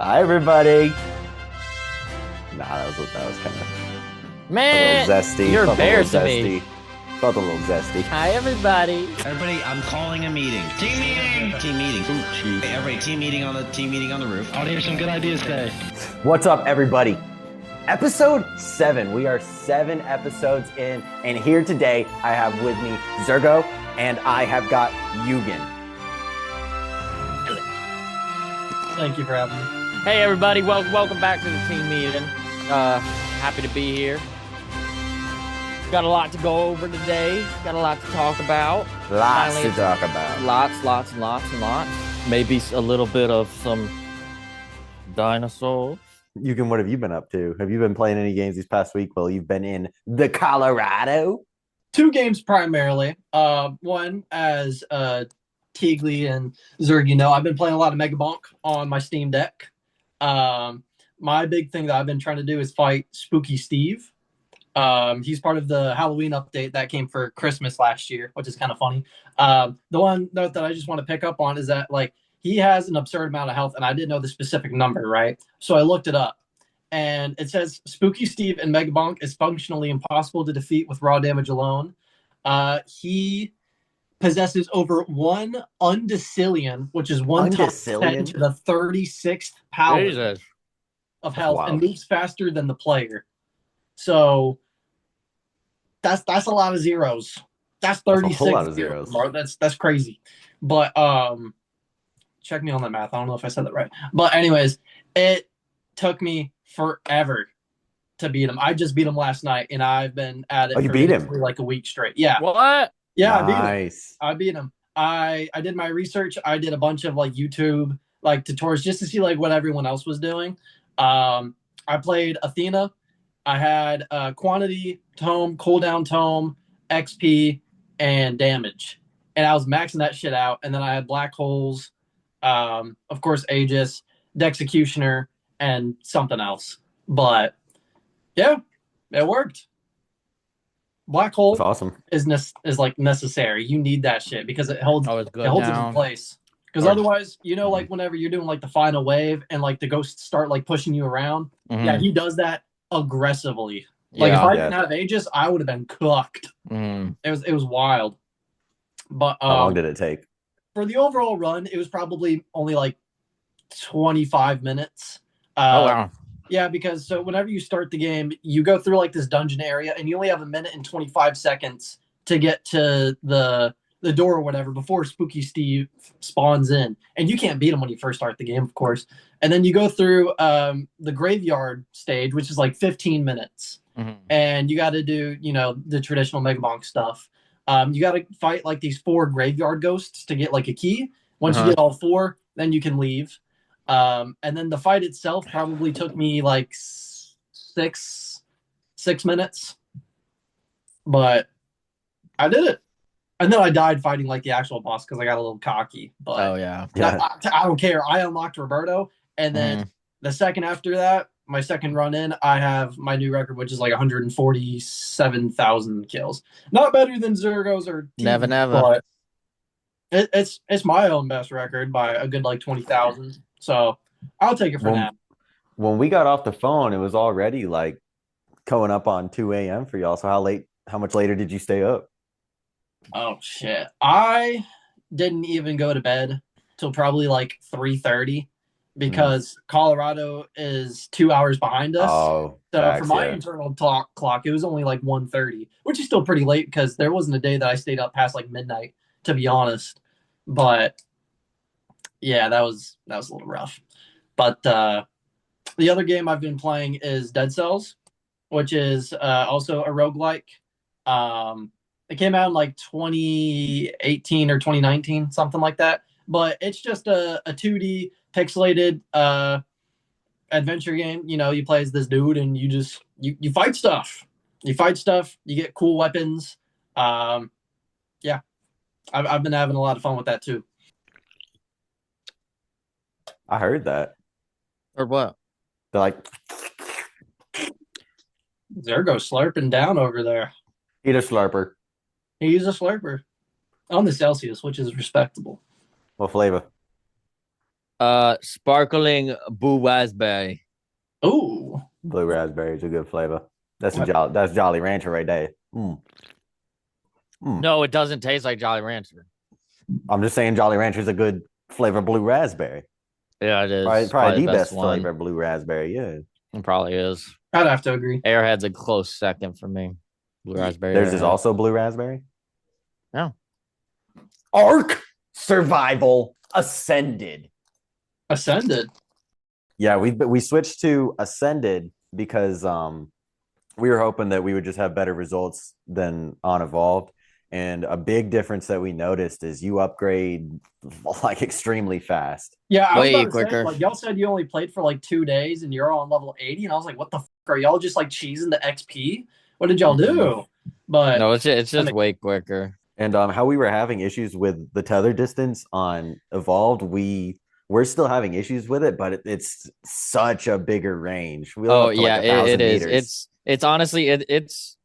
Hi, everybody. Nah, that was kind of Man, a little zesty. you're Felt a little embarrassing me. zesty. Felt a little zesty. Hi, everybody. Everybody, I'm calling a meeting. Team meeting. Team meeting. Hey, everybody, team meeting on the roof. I want to hear some good ideas today. What's up, everybody? Episode 7. We are 7 episodes in, and here today I have with me Xurgo, and I have got Yugen. Thank you for having me. Hey, everybody. Welcome back to the team meeting. Happy to be here. Got a lot to go over today. Got a lot to talk about. Lots Finally, to talk about. Lots. Maybe a little bit of some dinosaurs. Yugen, what have you been up to? Have you been playing any games these past week while you've been in the Colorado? 2 games primarily. One as Teagley and Xurgo I've been playing a lot of Mega Bonk on my Steam Deck. My big thing that I've been trying to do is fight Spooky Steve. He's part of the Halloween update that came for Christmas last year, which is kind of funny. The one note that I just want to pick up on is that he has an absurd amount of health, and I didn't know the specific number, right? So I looked it up, and it says Spooky Steve and Mega Bonk is functionally impossible to defeat with raw damage alone. He possesses over 1 undecillion, which is 1 times 10 to the 36th power Jesus. of health, Wow. and moves faster than the player. So that's a lot of zeros. That's 36 whole lot of zeros. Bro. That's crazy. But check me on that math. I don't know if I said that right. But anyways, it took me forever to beat him. I just beat him last night, and I've been at it Oh, you for beat him? like a week straight. Yeah. What? Yeah, Nice. I beat him. I did my research. I did a bunch of YouTube tutorials just to see what everyone else was doing. I played Athena. I had quantity, tome, cooldown tome, XP, and damage. And I was maxing that shit out. And then I had black holes, of course, Aegis, Dexecutioner, and something else. But yeah, it worked. Black hole That's awesome. is necessary. You need that shit because it holds Oh, it's good it holds it now. in place. Because otherwise, whenever you're doing the final wave and the ghosts start pushing you around, yeah, he does that aggressively. If I didn't have Aegis, I would have been cooked. It was wild. But How long did it take? for the overall run, it was probably only 25 minutes. Oh, wow. Yeah, because so whenever you start the game, you go through this dungeon area, and you only have 1:25 to get to the door or whatever before Spooky Steve spawns in. And you can't beat him when you first start the game, of course. And then you go through the graveyard stage, which is 15 minutes. And you got to do, the traditional Mega Bonk stuff. You got to fight these 4 graveyard ghosts to get a key. Once you get all 4, then you can leave. And then the fight itself probably took me 6 minutes. But I did it. And then I died fighting the actual boss because I got a little cocky. But Oh, yeah. I don't care. I unlocked Roberto, and then the second after that, my second run in, I have my new record, which is 147,000 kills. Not better than Xurgo's or Never. but it's my own best record by a good 20,000. So I'll take it for now. When we got off the phone, it was already coming up on 2 a.m. for y'all. So how much later did you stay up? Oh shit! I didn't even go to bed till probably 3:30 because Colorado is 2 hours behind us. Oh, so facts, for my yeah. internal clock, it was only 1:30, which is still pretty late because there wasn't a day that I stayed up past midnight, to be honest. But yeah, that was a little rough. But the other game I've been playing is Dead Cells, which is also a roguelike. It came out in 2018 or 2019, something like that. But it's just a 2D pixelated adventure game. You play as this dude, and you fight stuff. You get cool weapons. Yeah, I've been having a lot of fun with that too. I heard that. Or what? They're Xurgo slurping down over there. eat a slurper. He's a slurper on the Celsius, which is respectable. What flavor? Sparkling blue raspberry. Oh, Blue raspberry is a good flavor. That's Jolly Rancher right there. No, it doesn't taste like Jolly Rancher. I'm just saying Jolly Rancher is a good flavor blue raspberry. Yeah, it is. Probably the best best one. flavor blue raspberry. Yeah. It probably is. I'd have to agree. Airhead's a close second for me. Blue raspberry. Theirs is Airhead. also blue raspberry. No. Ark Survival Ascended. Ascended. Yeah, we switched to Ascended because we were hoping that we would just have better results than on Evolved. And a big difference that we noticed is you upgrade like extremely fast. Yeah, I was Way about to quicker. say, like, y'all said you only played for like 2 days and you're on level 80, and I was like, what the fuck? Are y'all just like cheesing the XP? What did y'all do? But No, it's just way quicker. And how we were having issues with the tether distance on Evolved, we're still having issues with it, but it's such a bigger range. We Oh up to yeah, like 1,000 it is. meters. It's honestly it's.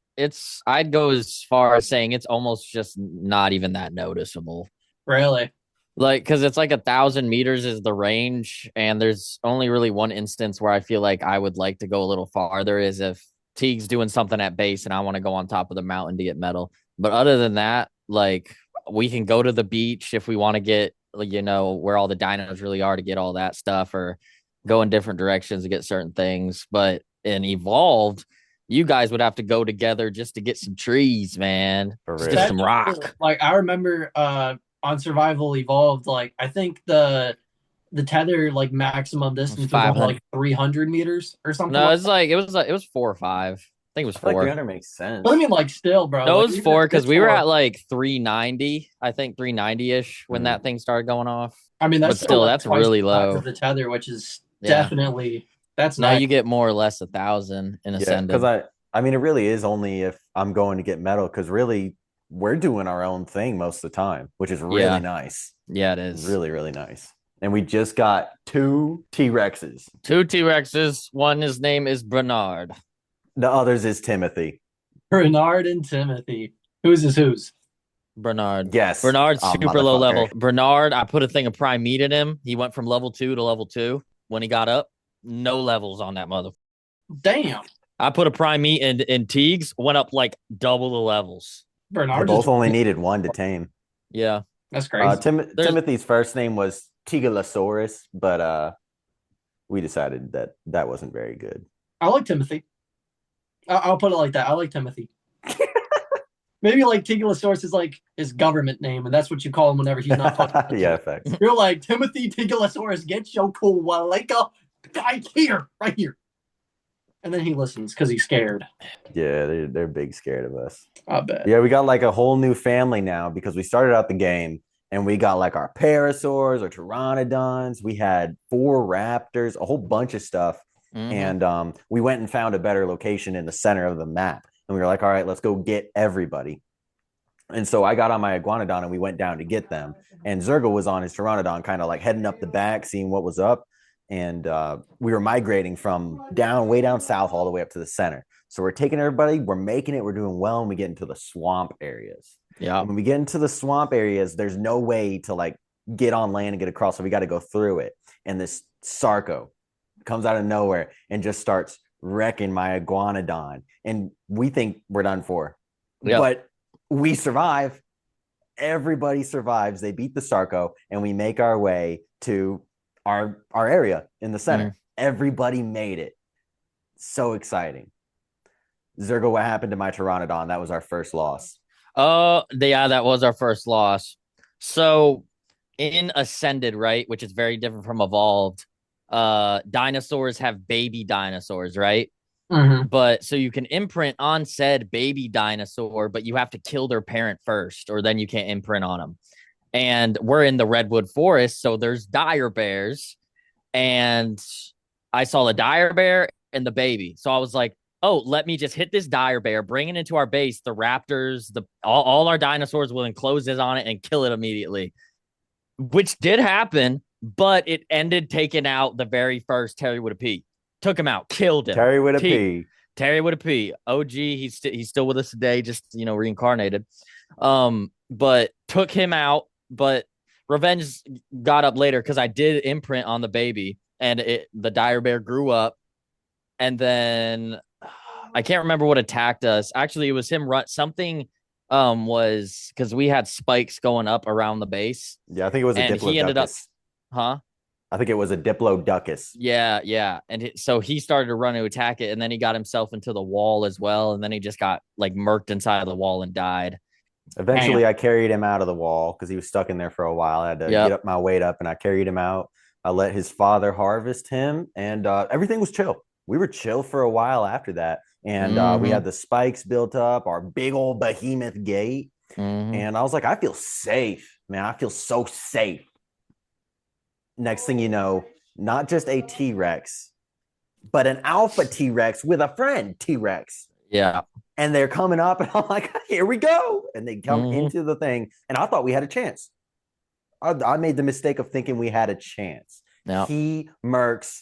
I'd go as far as saying it's almost just not even that noticeable. really, Like, because it's like 1,000 meters is the range, and there's only really one instance where I feel like I would like to go a little farther is if Teague's doing something at base and I want to go on top of the mountain to get metal. But other than that, like we can go to the beach if we want to get, where all the dinos really are to get all that stuff, or go in different directions to get certain things. But in Evolved, you guys would have to go together just to get some trees, man. For Just real. get some rock. like I remember on Survival Evolved, like I think the tether like maximum distance was 500. only like 300 meters or something. No, like it's like it was 4 or 5. I think it was I feel like 4. 300 makes sense. But I mean, like, still, bro. No, like, it was even 4 if because it's we were 4, at like 390. I think 390-ish when that thing started going off. I mean, that's but still, like that's twice really the size low. of the tether, which is Yeah. definitely that's Now nice. you get more or less 1,000 in Yeah, Ascended. because I mean, it really is only if I'm going to get metal, because really we're doing our own thing most of the time, which is really Yeah. nice. Yeah, it is. Really, really nice. And we just got 2 T-Rexes. 2 T-Rexes. One, his name is Bernard. The others is Timothy. Bernard and Timothy. Who's? Bernard. Yes. Bernard's Oh, super low motherfucker. level. Bernard, I put a thing of prime meat in him. He went from level 2 to level 2. When he got up, no levels on that mother. Damn. I put a prime meat in Teagues, went up like double the levels. They Bernard both only needed 1 to tame. Yeah. That's crazy. Timothy's first name was Teagley, but we decided that wasn't very good. I like Timothy. I'll put it like that. I like Timothy. Maybe like Teagulosaurus is like his government name, and that's what you call him whenever he's not fucking. Yeah, facts. You're like, Timothy Teagulosaurus, get your cool Waleka guy here, right here. And then he listens because he's scared. Yeah, they're big scared of us. I bet. Yeah, we got like a whole new family now because we started out the game and we got like our parasaurs, our pteranodons. We had 4 raptors, a whole bunch of stuff. Mhm. And we went and found a better location in the center of the map. And we were like, all right, let's go get everybody. And so I got on my iguanodon and we went down to get them. And Xurgo was on his pteranodon, kind of like heading up the back, seeing what was up. And we were migrating from way down south all the way up to the center. So we're taking everybody, we're making it, we're doing well, and we get into the swamp areas. Yeah. And when we get into the swamp areas, there's no way to like get on land and get across. So we got to go through it. And this Sarco comes out of nowhere and just starts wrecking my iguanodon. And we think we're done for. Yep. But we survive. Everybody survives. They beat the Sarco, and we make our way to our area in the center. Everybody made it. So exciting. Xurgo, what happened to my pteranodon? That was our first loss. Yeah, that was our first loss. So in Ascended, right, which is very different from Evolved, dinosaurs have baby dinosaurs, right? Mhm. But so you can imprint on said baby dinosaur, but you have to kill their parent first, or then you can't imprint on them. And we're in the redwood forest, so there's dire bears, and I saw the dire bear and the baby. So I was like, oh, let me just hit this dire bear, bring it into our base. The raptors, all our dinosaurs will enclose it on it and kill it immediately, which did happen, but it ended taking out the very first Terry with a P. Took him out, killed him. Terry with a P. Terry with a P. OG, he's still with us today, just reincarnated. But took him out. But Revenge got up later because I did imprint on the baby, and the dire bear grew up, and then I can't remember what attacked us. Actually, it was him run something. Was because we had spikes going up around the base. Yeah, I think it was a And he ended up, Diplodocus. huh? I think it was a Diplodocus. Yeah. And so he started to run to attack it, and then he got himself into the wall as well, and then he just got like murked inside of the wall and died. Eventually, I carried him out of the wall because he was stuck in there for a while. I had to get up my weight up, and I carried him out. I let his father harvest him, and everything was chill. We were chill for a while after that, and we had the spikes built up, our big old behemoth gate, and I was like, I feel safe, man. I feel so safe. Next thing you know, not just a T-Rex, but an alpha T-Rex with a friend T-Rex. Yeah. And they're coming up, and I'm like, here we go. And they come into the thing, and I thought we had a chance. I made the mistake of thinking we had a chance. No. He murks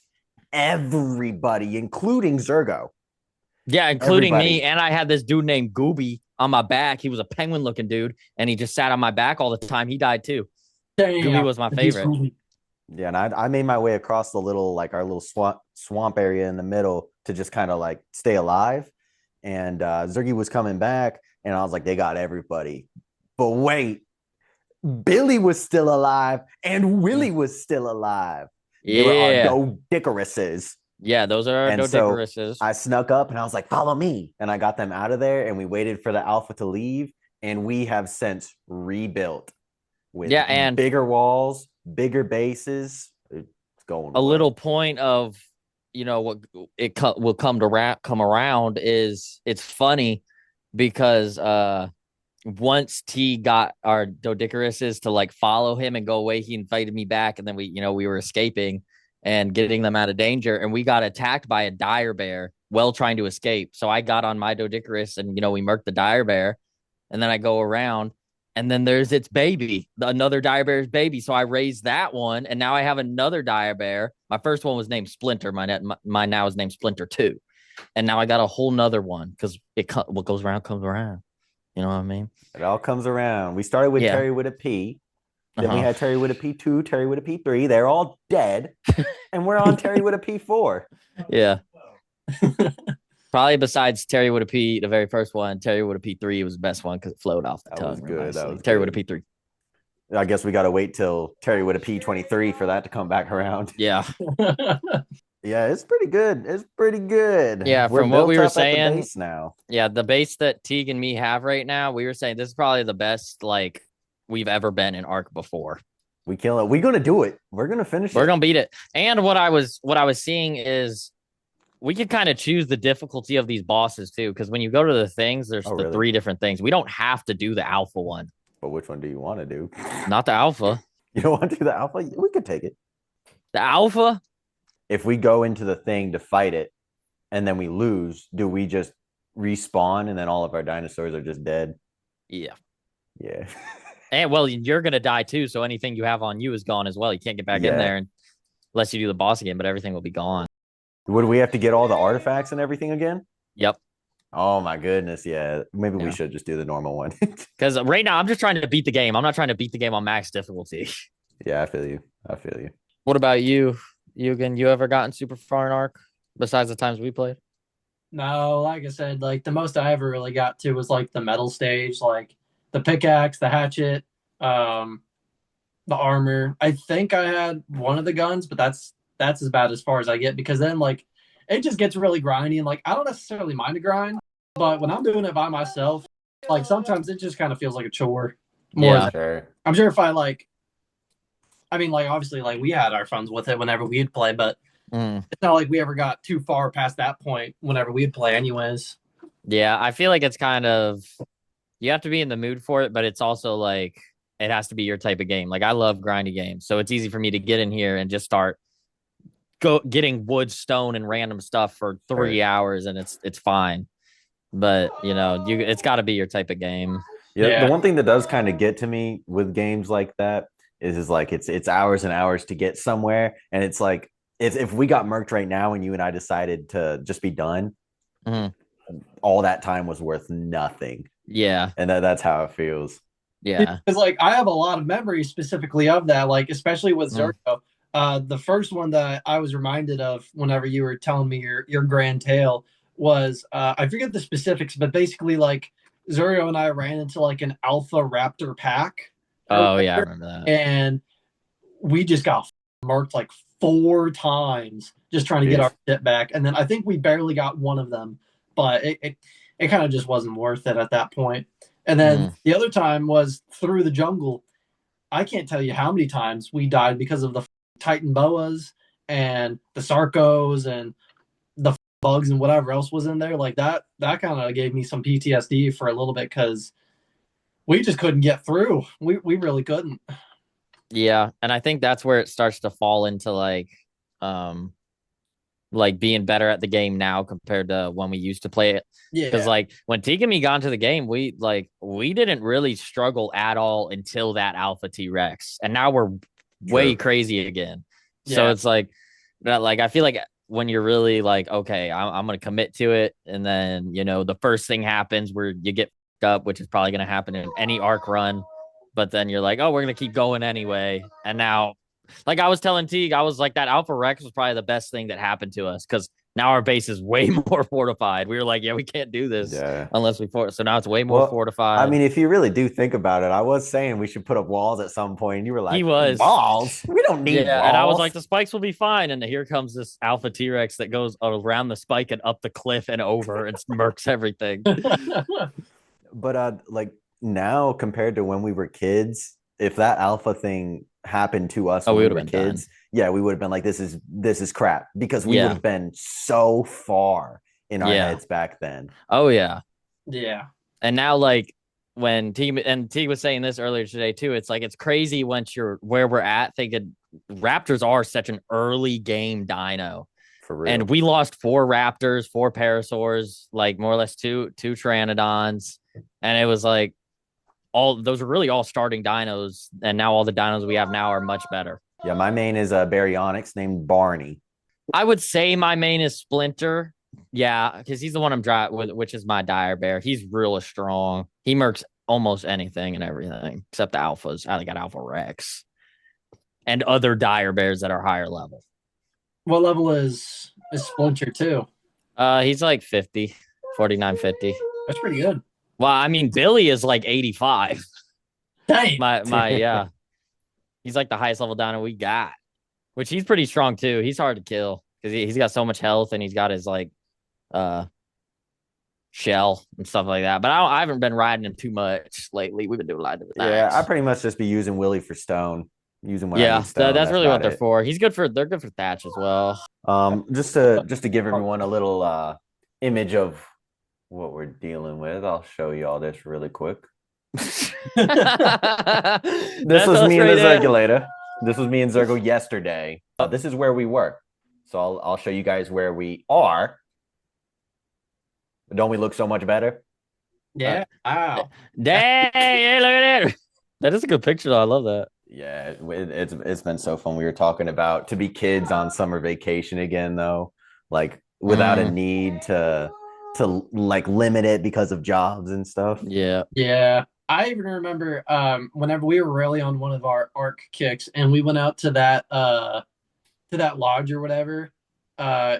everybody, including Xurgo. Yeah, including me. And I had this dude named Gooby on my back. He was a penguin looking dude, and he just sat on my back all the time. He died too. Gooby was my favorite. Yeah, and I made my way across the little, like our little swamp area in the middle to just kind of like stay alive. And Zergy was coming back, and I was like, they got everybody. But wait, Billy was still alive, and Willie was still alive. Yeah. They were our Dodicaruses. Yeah, those are our Dodicaruses. So I snuck up, and I was like, follow me. And I got them out of there, and we waited for the alpha to leave, and we have since rebuilt with and bigger walls, bigger bases. It's going a little point of what it will come around is it's funny because once T got our Dodicaruses to like follow him and go away, he invited me back, and then we were escaping and getting them out of danger, and we got attacked by a dire bear while trying to escape. So I got on my Dodicarus, and we murked the dire bear, and then I go around, and then there's its baby, another dire bear's baby. So I raised that one, and now I have another dire bear. My first one was named Splinter. Mine now is named Splinter 2. And now I got a whole nother one because what goes around comes around. You know what I mean? It all comes around. We started with Terry with a P. Then we had Terry with a P2, Terry with a P3. They're all dead. And we're on Terry with a P4. Yeah. Probably besides Terry with a P, the very first one, Terry with a P3 was the best one because it flowed off the tongue. Was good. That was Terry good. with a P3. I guess we got to wait till Terry with a P23 for that to come back around. Yeah. Yeah, it's pretty good. It's pretty good. Yeah, from what we were saying at the base now. Yeah, the base that Teague and me have right now, we were saying this is probably the best like we've ever been in Arc before. We kill it. We're gonna do it. We're gonna finish it. We're gonna beat it. And what I was seeing is we can kind of choose the difficulty of these bosses too, because when you go to the things, there's the 3 different things. We don't have to do the alpha one. But which one do you want to do? Not the alpha. You don't want to do the alpha? We could take it. The alpha? If we go into the thing to fight it and then we lose, do we just respawn and then all of our dinosaurs are just dead? Yeah. Yeah. And well, you're gonna die too, so anything you have on you is gone as well. You can't get back in there unless you do the boss again, but everything will be gone. Would we have to get all the artifacts and everything again? Yep. Oh my goodness, yeah. Maybe we should just do the normal one. Because right now I'm just trying to beat the game. I'm not trying to beat the game on max difficulty. Yeah, I feel you. What about you, Yugen? You ever gotten super far in Arc besides the times we played? No, like I said, like the most I ever really got to was like the metal stage, like the pickaxe, the hatchet, the armor. I think I had one of the guns, but that's about as far as I get, because then like it just gets really grindy, and like I don't necessarily mind the grind, but when I'm doing it by myself, like sometimes it just kind of feels like a chore. Sure. I'm sure if I obviously like we had our funs with it whenever we'd play, but it's not like we ever got too far past that point whenever we'd play anyways. Yeah, I feel like it's kind of, you have to be in the mood for it, but it's also like it has to be your type of game. Like I love grindy games, so it's easy for me to get in here and just start getting wood, stone, and random stuff for 3 hours, and it's fine. But it's got to be your type of game. Yeah, the one thing that does kind of get to me with games like that is like it's hours and hours to get somewhere, and it's like if we got murked right now and you and I decided to just be done, all that time was worth nothing. Yeah, and that's how it feels. Yeah. Because like I have a lot of memories specifically of that, like especially with Xurgo. The first one that I was reminded of whenever you were telling me your grand tale was I forget the specifics, but basically like Xurgo and I ran into like an alpha raptor pack. Oh yeah, I remember that. And we just got marked like 4 times just trying to get our shit back. And then I think we barely got one of them, but it kind of just wasn't worth it at that point. And then the other time was through the jungle. I can't tell you how many times we died because of the Titan boas and the Sarcos and the bugs and whatever else was in there. Like that kind of gave me some PTSD for a little bit because we just couldn't get through. We really couldn't. Yeah, and I think that's where it starts to fall into like being better at the game now compared to when we used to play it. Yeah. Because like when Teagley got into the game, we didn't really struggle at all until that Alpha T-Rex. And now we're way crazy again. So it's like I feel like when you're really like, okay, I'm gonna commit to it, and then the first thing happens where you get up, which is probably gonna happen in any arc run. But then you're like, oh, we're going to keep going anyway. And now, like I was telling Teague, I was like, that Alpha Rex was probably the best thing that happened to us because now our base is way more fortified. We were like, yeah, we can't do this unless we So now it's way more fortified. I mean, if you really do think about it, I was saying we should put up walls at some point. And you were like, walls? We don't need walls. And I was like, the spikes will be fine. And here comes this Alpha T-Rex that goes around the spike and up the cliff and over and murks everything. But like, now compared to when we were kids, if that alpha thing happened to us when we were kids, we would have been like, this is crap, because we would have been so far in our heads back then. Oh yeah. And now like when T was saying this earlier today too, it's like it's crazy once you're where we're at thinking Raptors are such an early game dino. For real. And we lost 4 Raptors, 4 Parasaurs, like more or less two Pteranodons, and it was like all those are really all starting dinos, and now all the dinos we have now are much better. Yeah, my main is a Baryonyx named Barney. I would say my main is Splinter. Yeah, because he's the one I'm driving with, which is my dire bear. He's really strong. He mercs almost anything and everything except the alphas. I got Alpha Rex and other dire bears that are higher level. What level is Splinter too? He's like 50, 49, 50. That's pretty good. Well, I mean, Billy is like 85. Dang. Yeah. He's like the highest level dino we got, which he's pretty strong too. He's hard to kill because he's got so much health and he's got his like shell and stuff like that. But I haven't been riding him too much lately. We've been doing a lot of different things. I pretty much just be using Willie for stone. Using what I need stone, that's really what they're for. They're good for Thatch as well. Just to give everyone a little image of what we're dealing with, I'll show you all this really quick. This was me and the Zergulator. This was me and Xurgo yesterday. This is where we were. So I'll show you guys where we are. Don't we look so much better? Yeah. Wow. Dang! Hey, look at it. That is a good picture, though. I love that. Yeah, it's been so fun. We were talking about to be kids on summer vacation again, though, like without a need to like limit it because of jobs and stuff. Yeah. I even remember whenever we were really on one of our arc kicks and we went out to that lodge or whatever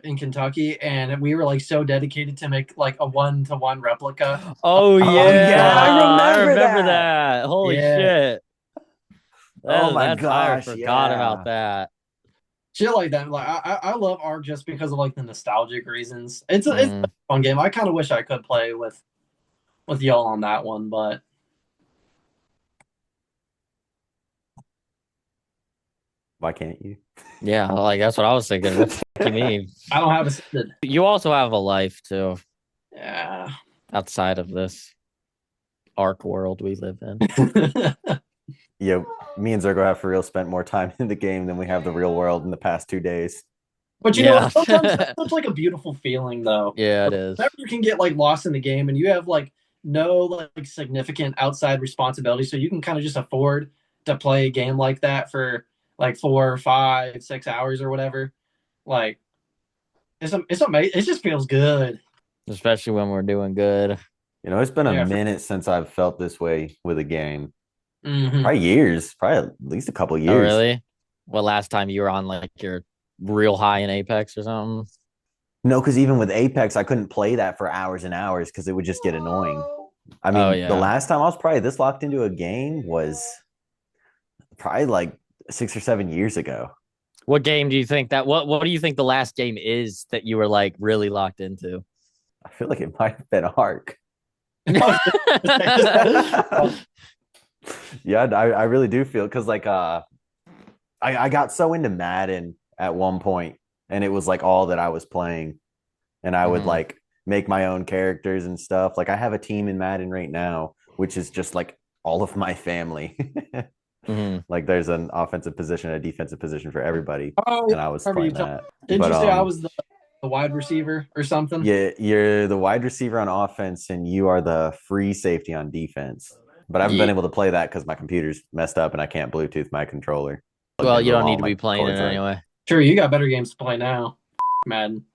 in Kentucky, and we were like so dedicated to make like a 1-to-1 replica. Oh yeah, I remember that. Holy shit. Oh my gosh! I forgot about that. Shit like that. Like I love Ark just because of like the nostalgic reasons. It's a fun game. I kind of wish I could play with y'all on that one, but why can't you? Yeah, like that's what I was thinking. What do you mean? I don't have a Sid. You also have a life too. Yeah. Outside of this Ark world we live in. Yeah, me and Xurgo have for real spent more time in the game than we have the real world in the past 2 days. But you know, sometimes it's like a beautiful feeling, though. Yeah, it is. Whenever you can get like lost in the game and you have like no like significant outside responsibility, so you can kind of just afford to play a game like that for like 4, 5, 6 hours or whatever. Like, it's amazing. It just feels good, especially when we're doing good. You know, it's been a minute since I've felt this way with a game. Mhm. Probably years, probably at least a couple of Oh, years. really? Well, last time you were on like your real high in Apex or something? No, because even with Apex, I couldn't play that for hours and hours because it would just get annoying. I Oh, mean, the yeah. last time I was probably this locked into a game was probably like 6 or 7 years ago. What game do you think that what do you think the last game is that you were like really locked into? I feel like it might have been Ark. Yeah, I really do feel because like I got so into Madden at one point, and it was like all that I was playing, and I would Mhm. like make my own characters and stuff. Like I have a team in Madden right now, which is just like all of my family. Mhm. Like there's an offensive position, a defensive position for everybody, Oh, yeah. and I was I remember you playing telling. that. Didn't But you say I was the wide receiver or something? yeah, you're the wide receiver on offense, and you are the free safety on defense. But I haven't been Yeah. able to play that because my computer's messed up and I can't Bluetooth my controller. Plugged Well, in you with don't all need to my be playing it cords right. anyway. Sure, you got better games to play now, Madden.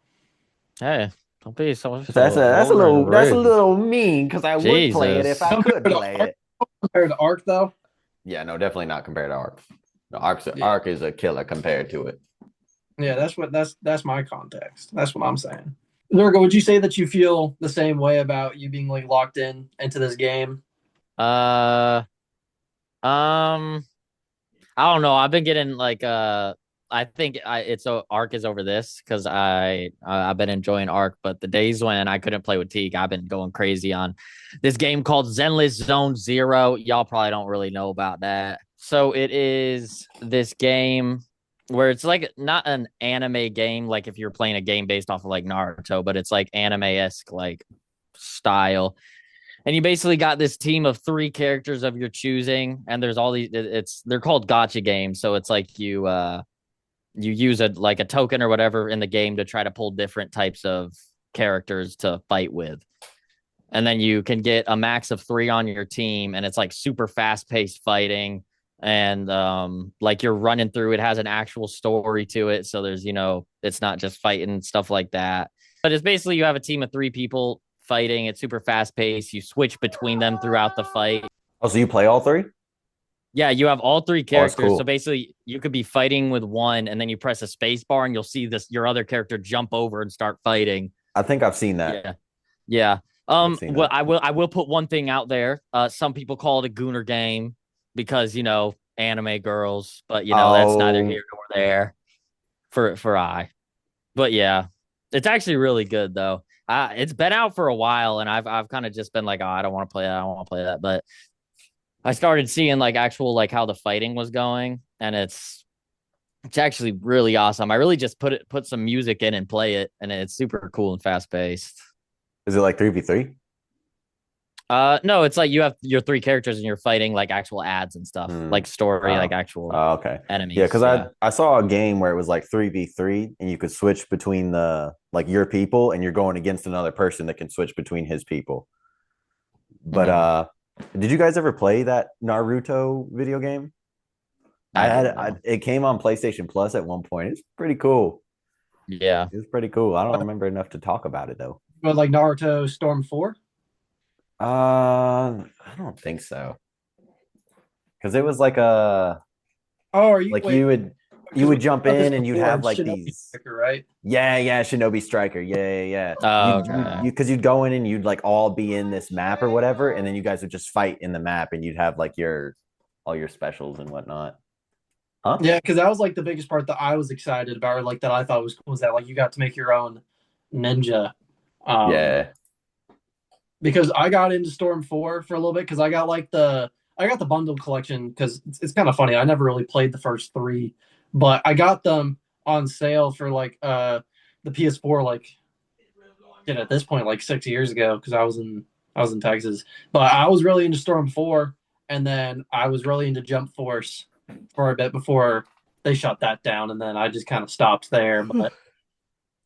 Hey, don't be so That's a rude. little mean because I would play it if Jesus. I Compared could to play Ark, it. compared to Ark, though. Yeah, no, definitely not compared to Ark. The Yeah. Ark is a killer compared to it. Yeah, that's my context. That's what I'm saying. Zergo, would you say that you feel the same way about you being like locked in into this game? Uh um I don't know. I've been getting like I think it's Arc is over this because I've been enjoying Arc, but the days when I couldn't play with Teague, I've been going crazy on this game called Zenless Zone Zero. Y'all probably don't really know about that. So it is this game where it's like not an anime game, like if you're playing a game based off of like Naruto, but it's like anime-esque like style, and you basically got this team of three characters of your choosing, and there's all these, they're called gotcha games, so it's like you use a like a token or whatever in the game to try to pull different types of characters to fight with, and then you can get a max of three on your team, and it's like super fast-paced fighting, and like you're running through, it has an actual story to it, so there's, it's not just fighting and stuff like that, but it's basically you have a team of three people fighting. It's super fast paced. You switch between them throughout the fight. Oh, so you play all three? Yeah, you have all three Oh, that's characters. So cool. basically, you could be fighting with one, and then you press a space bar, and you'll see this your other character jump over and start fighting. I think I've seen that. Yeah, yeah. I've seen Well, that. I will put one thing out there. Some people call it a gooner game because anime girls, but that's neither Oh, here nor there for I. But yeah, it's actually really good though. It's been out for a while, and I've kind of just been like, oh, I don't want to play that. I don't want to play that. But I started seeing like actual like how the fighting was going, and it's actually really awesome. I really just put some music in and play it, and it's super cool and fast paced. is it like 3v3? No, it's like you have your three characters and you're fighting like actual ads and stuff, like story, like Oh. actual Oh, okay. enemies. Yeah, because I saw a game where it was like 3v3 and you could switch between the like your people and you're going against another person that can switch between his people. But did you guys ever play that Naruto video game? It came on PlayStation Plus at one point. It's pretty cool. Yeah. It was pretty cool. I don't remember enough to talk about it though. But like Naruto Storm 4? I don't think so. Because it was like a Oh, are you like wait? you would jump About this in and you'd before, have like Shinobi these Striker, right? yeah, Shinobi Striker. Yeah. Oh, You okay. because you'd go in and you'd like all be in this map or whatever, and then you guys would just fight in the map and you'd have like your all your specials and whatnot. Huh? Yeah, because that was like the biggest part that I was excited about, or like that I thought was cool, was that like you got to make your own ninja. Yeah. Because I got into Storm 4 for a little bit because I got the bundle collection because it's kind of funny. I never really played the first three, but I got them on sale for like the PS4 like at this point like 6 years ago because I was in Texas. But I was really into Storm 4, and then I was really into Jump Force for a bit before they shut that down, and then I just kind of stopped there. But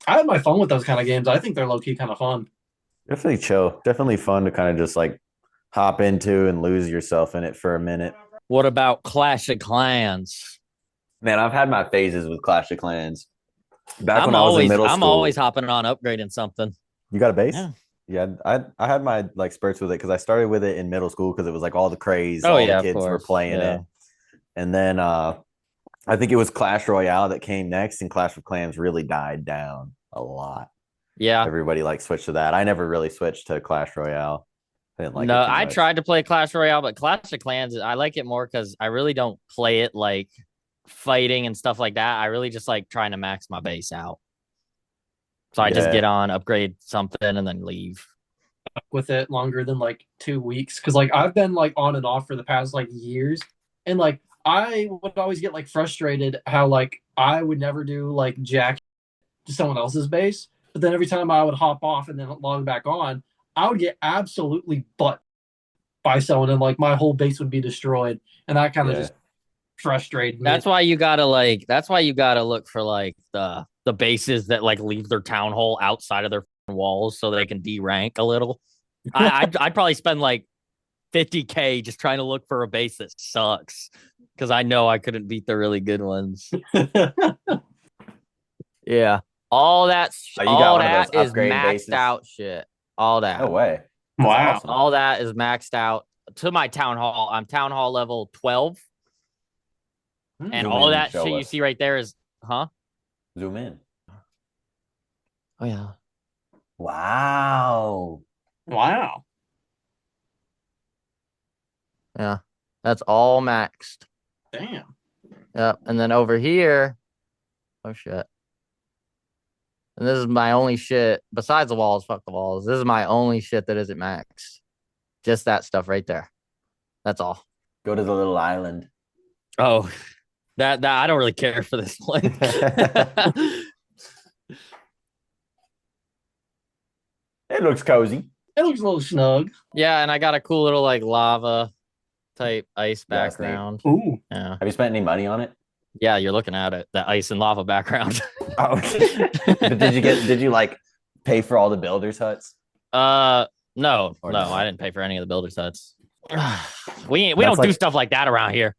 I had my fun with those kind of games. I think they're low key kind of fun. Definitely chill. Definitely fun to kind of just like hop into and lose yourself in it for a minute. What about Clash of Clans? Man, I've had my phases with Clash of Clans. Back when I was in middle I'm school. always hopping on upgrading something. You got a base? Yeah. Yeah, I had my like spurts with it because I started with it in middle school because it was like all the craze, Oh all yeah, the of kids were course. playing Yeah. it. And then I think it was Clash Royale that came next, and Clash of Clans really died down a lot. Yeah. Everybody like switched to that. I never really switched to Clash Royale. I didn't like No, it too I much. tried to play Clash Royale, but Clash of Clans, I like it more because I really don't play it like fighting and stuff like that. I really just like trying to max my base out. So I just get Yeah, on, upgrade something, and then leave. With it longer than like 2 weeks because like I've been like on and off for the past like years, and like I would always get like frustrated how like I would never do like jack to someone else's base, but then every time I would hop off and then log back on, I would get absolutely butt by someone, and like my whole base would be destroyed, and that kind of yeah. just frustrated me. That's why you gotta like. That's why you gotta look for like the bases that like leave their town hall outside of their walls so they can derank a little. I'd probably spend like 50K just trying to look for a base that sucks because I know I couldn't beat the really good ones. Yeah, all that Oh, you got all one of those that is upgrade maxed bases? out shit. All that. No way. That's Wow. awesome. All that is maxed out to my town hall. I'm town hall level 12. And Zoom all in and that show shit you us. see right there is, huh? Zoom in. Oh, yeah. Wow. Wow. Yeah. That's all maxed. Damn. Yep. And then over here, oh shit. And this is my only shit besides the walls. Fuck the walls. This is my only shit that isn't maxed. Just that stuff right there. That's all. Go to the little island. Oh, that I don't really care for this one. It looks cozy. It looks a little snug. Yeah, and I got a cool little like lava type ice Yeah, that's neat. background. Ooh. Yeah. Have you spent any money on it? Yeah, you're looking at it. The ice and lava background. Oh, but did you like pay for all the builders huts? No, Or no, not? I didn't pay for any of the builder sets. We That's don't do like- stuff like that around here.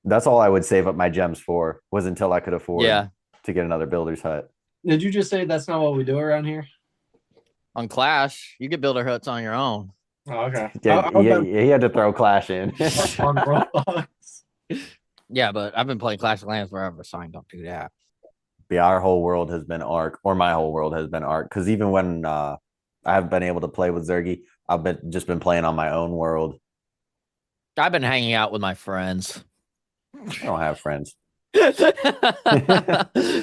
That's all I would save up my gems for, was until I could afford Yeah. to get another builder's hut. Did you just say that's not what we do around here? On Clash, you get builder huts on your own. Oh, okay. Yeah, he had to throw Clash in. On Roblox. Yeah, but I've been playing Clash of Clans forever, so I don't do that. Yeah, our whole world has been Arc, or my whole world has been Arc. Because even when I haven't been able to play with Zurgi, I've just been playing on my own world. I've been hanging out with my friends. I don't have friends. I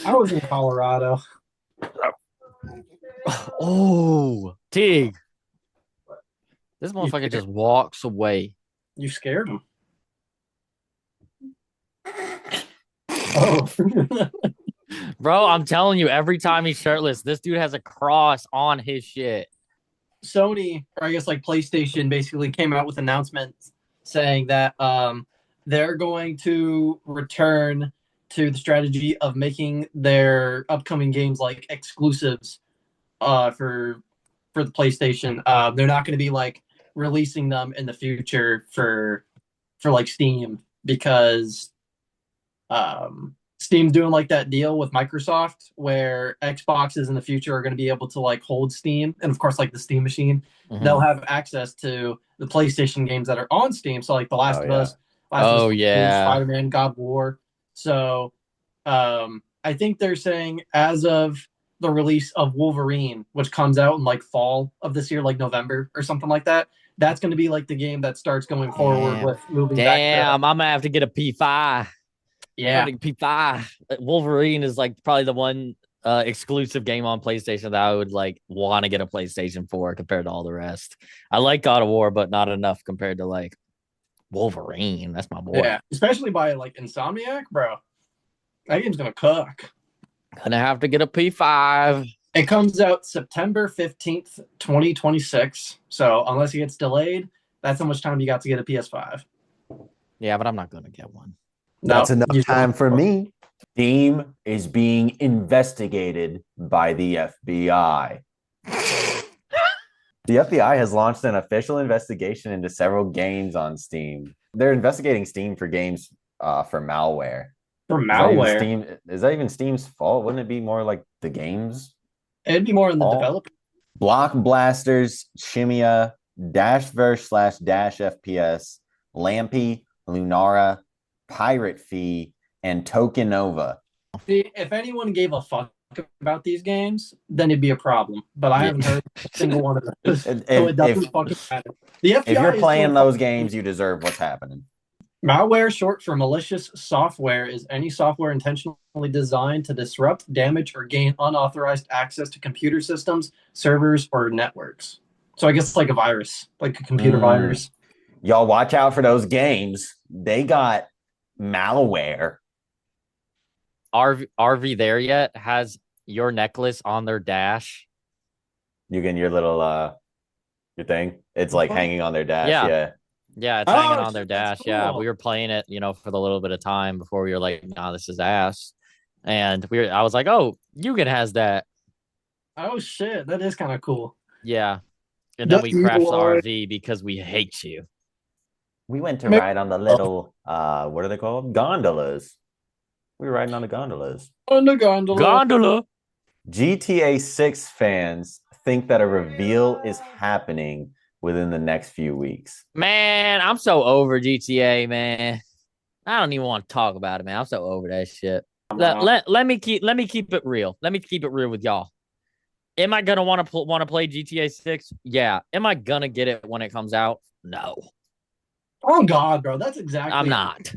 was in Colorado. Oh, Teague. This motherfucker just walks away. You scared him. Oh. Bro, I'm telling you, every time he's shirtless, this dude has a cross on his shit. Sony, or I guess like PlayStation, basically came out with announcements saying that they're going to return to the strategy of making their upcoming games like exclusives for the PlayStation. They're not going to be like releasing them in the future for like Steam, because Steam's doing like that deal with Microsoft where Xboxes in the future are going to be able to like hold Steam, and of course like the Steam machine, they'll have access to the PlayStation games that are on Steam. So like The Last of Us, Spider-Man, God of War. So I think they're saying as of the release of Wolverine, which comes out in like fall of this year, like November or something like that, that's going to be like the game that starts going forward with moving back. Damn, I'm gonna have to get a P5. Yeah. P5. Wolverine is like probably the one exclusive game on PlayStation that I would like want to get a PlayStation 4 compared to all the rest. I like God of War, but not enough compared to like Wolverine. That's my boy. Yeah, especially by like Insomniac, bro. That game's gonna cook. Gonna have to get a P5. It comes out September 15th, 2026. So unless it gets delayed, that's how much time you got to get a PS5. Yeah, but I'm not gonna get one. That's No, enough time for me. Steam is being investigated by the FBI. The FBI has launched an official investigation into several games on Steam. They're investigating Steam for games for malware. For malware, Is that even Steam's fault? Wouldn't it be more like the games? it'd be more in the All- developer. Block Blasters, Shimia, Dashverse / Dash FPS, Lampy, Lunara, Pirate Fee, and Tokenova. See, if anyone gave a fuck about these games, then it'd be a problem. But I haven't heard a single one of those, so it doesn't fucking matter. The FBI If you're is playing still those games, you deserve what's happening. malware, short for malicious software, is any software intentionally designed to disrupt, damage, or gain unauthorized access to computer systems, servers, or networks. So I guess it's like a virus, like a computer virus. Y'all watch out for those games. They got malware. RV there yet? Has your necklace on their dash? You get your little your thing. It's like hanging on their dash. Yeah, it's hanging on their that's dash. Yeah, cool. we were playing it, for the little bit of time before we were like, nah, this is ass. And I was like, oh, Yugen has that. Oh shit, that is kind of cool. Yeah. And then The we crashed the evil eye. RV because we hate you. We went to Maybe- ride on the little what are they called? Gondolas. We were riding on the gondolas. On the gondola. Gondola. GTA 6 fans think that a reveal is happening within the next few weeks. Man, I'm so over GTA, man. I don't even want to talk about it, man. I'm so over that shit. Let me keep it real. Let me keep it real with y'all. Am I gonna want to play GTA 6? Yeah. Am I gonna get it when it comes out? No. Oh god, bro, that's exactly. I'm not.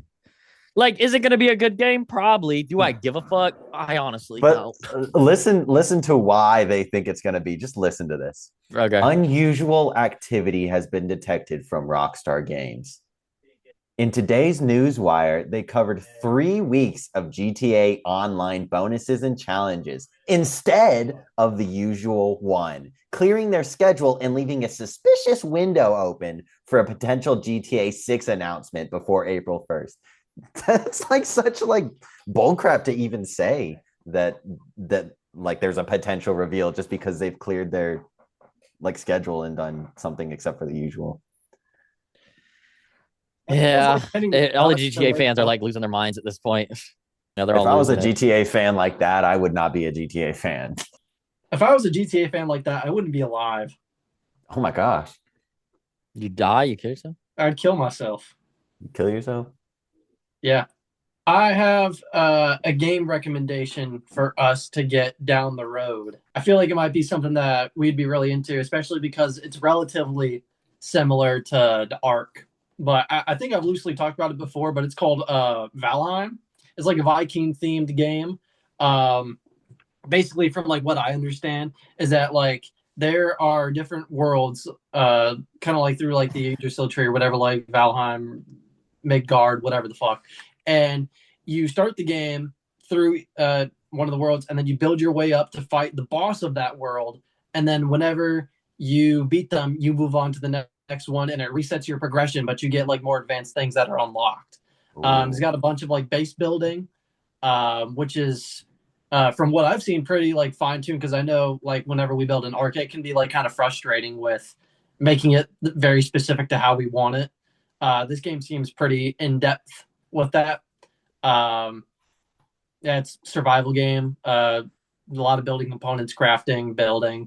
Like, is it gonna be a good game? Probably. Do I give a fuck? I honestly But don't. listen to why they think it's going to be. Just listen to this. Okay. Unusual activity has been detected from Rockstar Games. In today's newswire, they covered 3 weeks of GTA Online bonuses and challenges instead of the usual one, clearing their schedule and leaving a suspicious window open for a potential GTA 6 announcement before April 1st. That's like such like bullcrap to even say that like there's a potential reveal just because they've cleared their like schedule and done something except for the usual. Yeah. All the GTA like, fans are like losing their minds at this point. Yeah, they're If all I was a losing it. GTA fan like that, I would not be a GTA fan. If I was a GTA fan like that, I wouldn't be alive. Oh my gosh. You die, you kill yourself? I'd kill myself. You kill yourself? Yeah. I have a game recommendation for us to get down the road. I feel like it might be something that we'd be really into, especially because it's relatively similar to the Ark. But I think I've loosely talked about it before, but it's called Valheim. It's like a Viking-themed game. Basically, from like what I understand, is that like there are different worlds, kind of like through like the Yggdrasil tree or whatever, like Valheim, Midgard, whatever the fuck. And you start the game through one of the worlds, and then you build your way up to fight the boss of that world. And then whenever you beat them, you move on to the next one, and it resets your progression, but you get like more advanced things that are unlocked. It's got a bunch of like base building, which is from what I've seen pretty like fine-tuned, because I know like whenever we build an arc, it can be like kind of frustrating with making it very specific to how we want it. This game seems pretty in-depth with that. Yeah, it's a survival game. A lot of building components, crafting, building.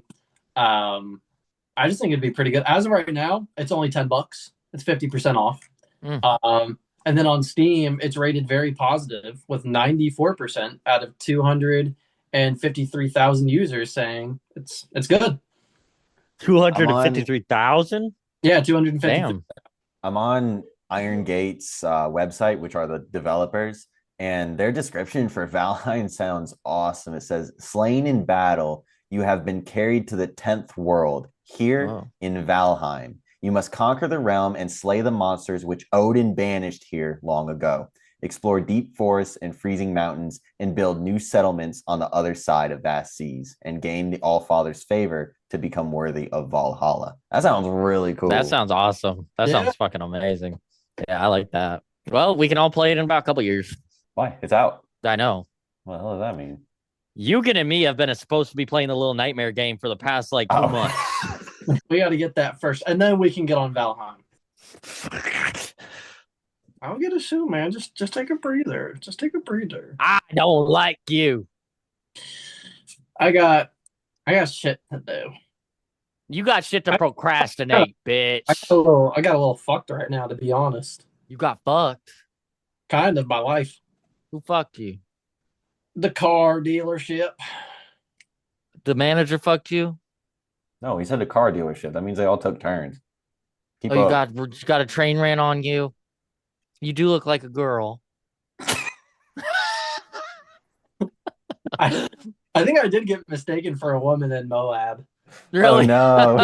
I just think it'd be pretty good. As of right now, it's only $10. It's 50% off. And then on Steam, it's rated very positive with 94% out of 253,000 users saying it's good. 253,000? Yeah, 250. Damn. I'm on Iron Gate's website, which are the developers, and their description for Valheim sounds awesome. It says, slain in battle, you have been carried to the 10th world. Here in Valheim, you must conquer the realm and slay the monsters which Odin banished here long ago. Explore deep forests and freezing mountains and build new settlements on the other side of vast seas and gain the Allfather's favor to become worthy of Valhalla. That sounds really cool. That sounds awesome. That sounds fucking amazing. Yeah, I like that. Well, we can all play it in about a couple years. Why? It's out. I know. What the hell does that mean? Yugen and me have been supposed to be playing the little nightmare game for the past like 2 months. We got to get that first, and then we can get on Valheim. I'll get it soon, man. Just take a breather. Just take a breather. I don't like you. I got shit to do. You got shit to procrastinate, bitch. I got a little fucked right now, to be honest. You got fucked. Kind of my life. Who fucked you? The car dealership. The manager fucked you? No, he said a car dealership. That means they all took turns. Keep Oh, up. you got a train ran on you? You do look like a girl. I think I did get mistaken for a woman in Moab. Really? Oh,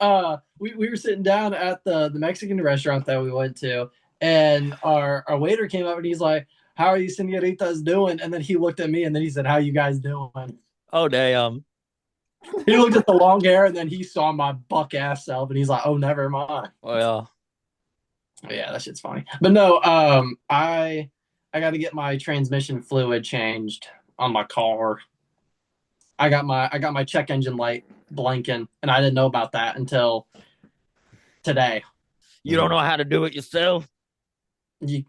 no. We were sitting down at the Mexican restaurant that we went to, and our waiter came up and he's like, "How are you senoritas doing?" And then he looked at me and then he said, "How you guys doing?" Oh, damn. He looked at the long hair and then he saw my buck ass self and he's like, "Oh, never mind." Oh, yeah. Yeah, that shit's funny. But no, I got to get my transmission fluid changed on my car. I got my check engine light blinking, and I didn't know about that until today. You don't know how to do it yourself? You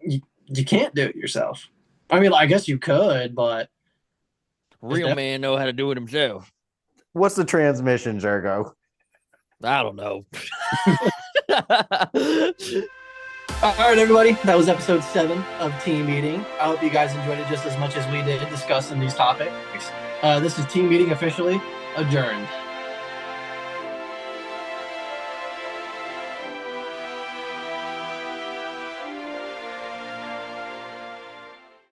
can't do it yourself. I mean, I guess you could, but Real man know how to do it himself. What's the transmission, Xurgo? I don't know. all right, everybody. That was episode 7 of Team Meeting. I hope you guys enjoyed it just as much as we did discussing these topics. This is Team Meeting officially adjourned.